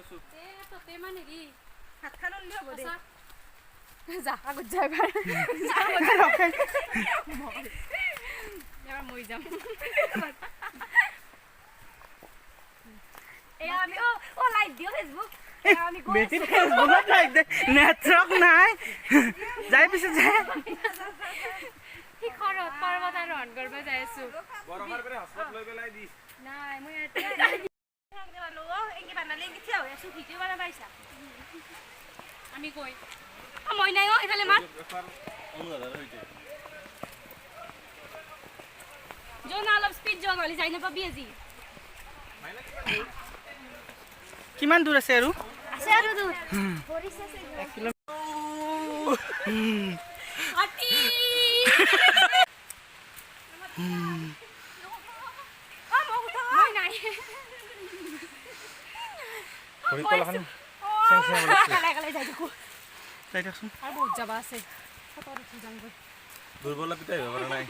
আছো এ তোতে মানে ৰি হাত খান উল্লি হ'ব দে যা আগত যাইবাৰ এবাৰ মই যাম এই আমি ও লাইভ দিও ফেসবুক আমি গৈ বেটি ফেসবুকত লাইক দে নেটৱৰ্ক নাই যাই পিছে যায় শিখৰত পৰ্বত আৰোহণ কৰিব যাই আছো বৰফৰ পৰা হস্পট লৈ পেলাই দি নাই মই ইয়াতে এঙ্গি বানালে এঙ্গি থিয়া হৈ আছো ভিডিও বানা পাইছা আমি কই মই নাই এফালে মাত অনুৰাধাৰ হৈছে জোনা অলপ স্পীড যোৱা গলি যাই নাপাবি আজি কিমান দূৰ আছে আৰু আছে আৰু দূৰ পৰিছে 1 কিলোমিটাৰ আতি মই নাই ভৰিতলাখন কালাই কালাই যাই দেখো যাই দিয়কচোন আৰু বহুত যাবা আছে ফটো উঠি যামগৈ দুৰ্বল পিতাই হ'ব পৰা নাই